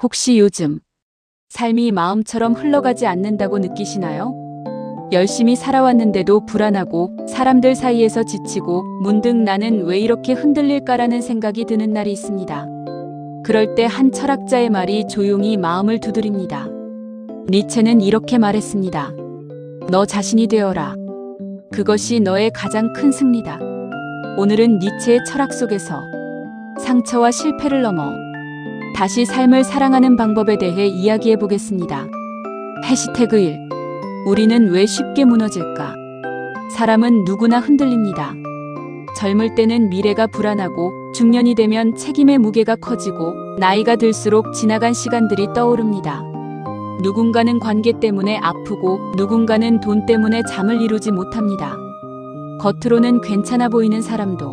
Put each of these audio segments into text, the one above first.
혹시 요즘 삶이 마음처럼 흘러가지 않는다고 느끼시나요? 열심히 살아왔는데도 불안하고 사람들 사이에서 지치고 문득 나는 왜 이렇게 흔들릴까라는 생각이 드는 날이 있습니다. 그럴 때 한 철학자의 말이 조용히 마음을 두드립니다. 니체는 이렇게 말했습니다. 너 자신이 되어라. 그것이 너의 가장 큰 승리다. 오늘은 니체의 철학 속에서 상처와 실패를 넘어 다시 삶을 사랑하는 방법에 대해 이야기해 보겠습니다. 해시태그 1. 우리는 왜 쉽게 무너질까? 사람은 누구나 흔들립니다. 젊을 때는 미래가 불안하고 중년이 되면 책임의 무게가 커지고 나이가 들수록 지나간 시간들이 떠오릅니다. 누군가는 관계 때문에 아프고 누군가는 돈 때문에 잠을 이루지 못합니다. 겉으로는 괜찮아 보이는 사람도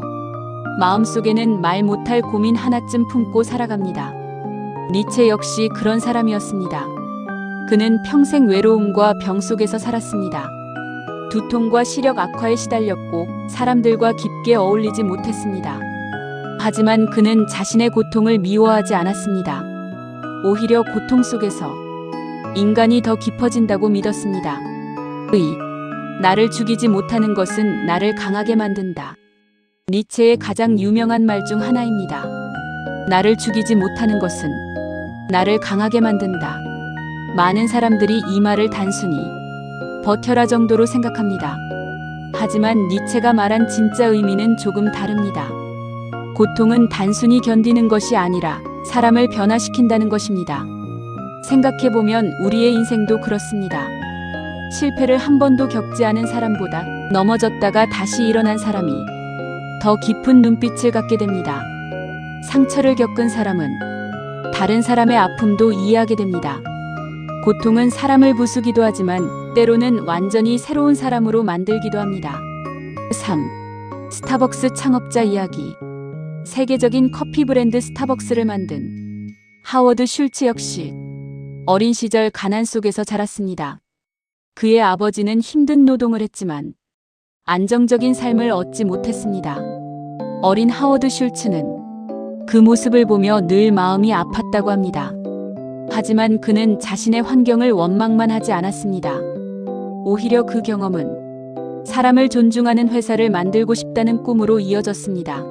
마음속에는 말 못할 고민 하나쯤 품고 살아갑니다. 니체 역시 그런 사람이었습니다. 그는 평생 외로움과 병 속에서 살았습니다. 두통과 시력 악화에 시달렸고 사람들과 깊게 어울리지 못했습니다. 하지만 그는 자신의 고통을 미워하지 않았습니다. 오히려 고통 속에서 인간이 더 깊어진다고 믿었습니다. 나를 죽이지 못하는 것은 나를 강하게 만든다. 니체의 가장 유명한 말 중 하나입니다. 나를 죽이지 못하는 것은 나를 강하게 만든다. 많은 사람들이 이 말을 단순히 버텨라 정도로 생각합니다. 하지만 니체가 말한 진짜 의미는 조금 다릅니다. 고통은 단순히 견디는 것이 아니라 사람을 변화시킨다는 것입니다. 생각해보면 우리의 인생도 그렇습니다. 실패를 한 번도 겪지 않은 사람보다 넘어졌다가 다시 일어난 사람이 더 깊은 눈빛을 갖게 됩니다. 상처를 겪은 사람은 다른 사람의 아픔도 이해하게 됩니다. 고통은 사람을 부수기도 하지만 때로는 완전히 새로운 사람으로 만들기도 합니다. 3. 스타벅스 창업자 이야기. 세계적인 커피 브랜드 스타벅스를 만든 하워드 슐츠 역시 어린 시절 가난 속에서 자랐습니다. 그의 아버지는 힘든 노동을 했지만 안정적인 삶을 얻지 못했습니다. 어린 하워드 슐츠는 그 모습을 보며 늘 마음이 아팠다고 합니다. 하지만 그는 자신의 환경을 원망만 하지 않았습니다. 오히려 그 경험은 사람을 존중하는 회사를 만들고 싶다는 꿈으로 이어졌습니다.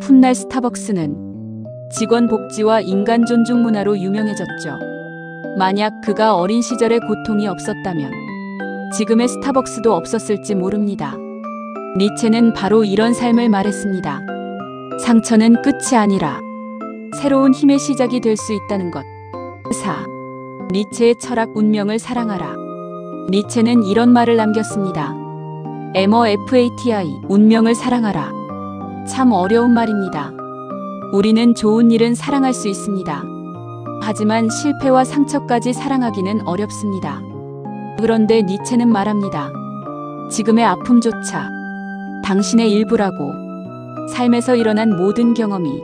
훗날 스타벅스는 직원 복지와 인간 존중 문화로 유명해졌죠. 만약 그가 어린 시절의 고통이 없었다면 지금의 스타벅스도 없었을지 모릅니다. 니체는 바로 이런 삶을 말했습니다. 상처는 끝이 아니라 새로운 힘의 시작이 될 수 있다는 것. 4. 니체의 철학 운명을 사랑하라. 니체는 이런 말을 남겼습니다. MOFATI 운명을 사랑하라. 참 어려운 말입니다. 우리는 좋은 일은 사랑할 수 있습니다. 하지만 실패와 상처까지 사랑하기는 어렵습니다. 그런데 니체는 말합니다. 지금의 아픔조차 당신의 일부라고. 삶에서 일어난 모든 경험이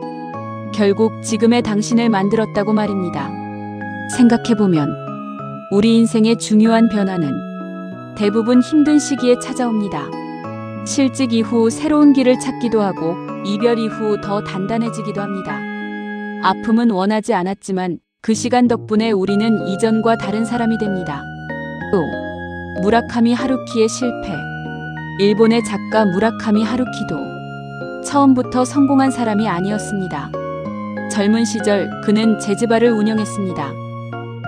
결국 지금의 당신을 만들었다고 말입니다. 생각해보면 우리 인생의 중요한 변화는 대부분 힘든 시기에 찾아옵니다. 실직 이후 새로운 길을 찾기도 하고 이별 이후 더 단단해지기도 합니다. 아픔은 원하지 않았지만 그 시간 덕분에 우리는 이전과 다른 사람이 됩니다. 또 무라카미 하루키의 실패. 일본의 작가 무라카미 하루키도 처음부터 성공한 사람이 아니었습니다. 젊은 시절 그는 재즈바를 운영했습니다.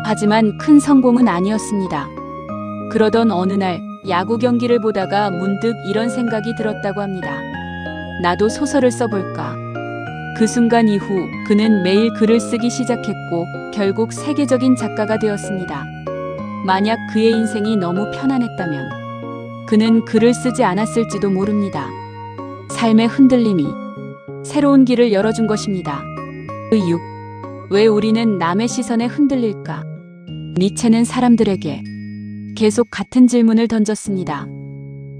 하지만 큰 성공은 아니었습니다. 그러던 어느 날 야구 경기를 보다가 문득 이런 생각이 들었다고 합니다. 나도 소설을 써볼까? 그 순간 이후 그는 매일 글을 쓰기 시작했고 결국 세계적인 작가가 되었습니다. 만약 그의 인생이 너무 편안했다면 그는 글을 쓰지 않았을지도 모릅니다. 삶의 흔들림이 새로운 길을 열어준 것입니다. 6. 왜 우리는 남의 시선에 흔들릴까? 니체는 사람들에게 계속 같은 질문을 던졌습니다.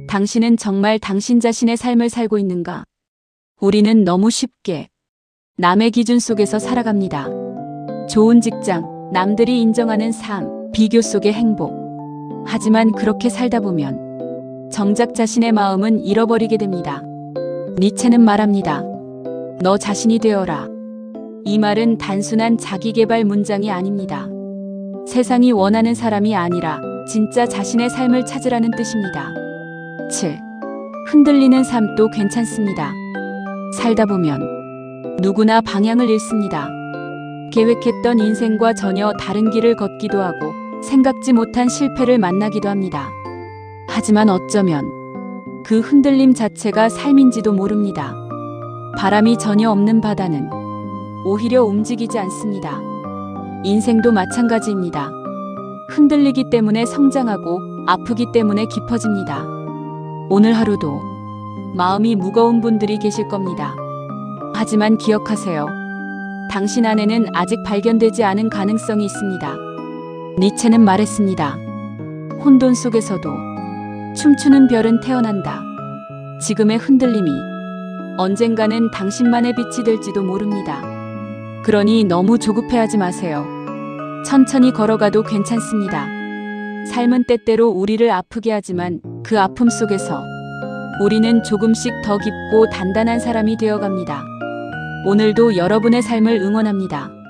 당신은 정말 당신 자신의 삶을 살고 있는가? 우리는 너무 쉽게 남의 기준 속에서 살아갑니다. 좋은 직장, 남들이 인정하는 삶, 비교 속의 행복. 하지만 그렇게 살다 보면 정작 자신의 마음은 잃어버리게 됩니다. 니체는 말합니다. 너 자신이 되어라. 이 말은 단순한 자기계발 문장이 아닙니다. 세상이 원하는 사람이 아니라 진짜 자신의 삶을 찾으라는 뜻입니다. 7. 흔들리는 삶도 괜찮습니다. 살다 보면 누구나 방향을 잃습니다. 계획했던 인생과 전혀 다른 길을 걷기도 하고 생각지 못한 실패를 만나기도 합니다. 하지만 어쩌면 그 흔들림 자체가 삶인지도 모릅니다. 바람이 전혀 없는 바다는 오히려 움직이지 않습니다. 인생도 마찬가지입니다. 흔들리기 때문에 성장하고 아프기 때문에 깊어집니다. 오늘 하루도 마음이 무거운 분들이 계실 겁니다. 하지만 기억하세요. 당신 안에는 아직 발견되지 않은 가능성이 있습니다. 니체는 말했습니다. 혼돈 속에서도 춤추는 별은 태어난다. 지금의 흔들림이 언젠가는 당신만의 빛이 될지도 모릅니다. 그러니 너무 조급해하지 마세요. 천천히 걸어가도 괜찮습니다. 삶은 때때로 우리를 아프게 하지만 그 아픔 속에서 우리는 조금씩 더 깊고 단단한 사람이 되어갑니다. 오늘도 여러분의 삶을 응원합니다.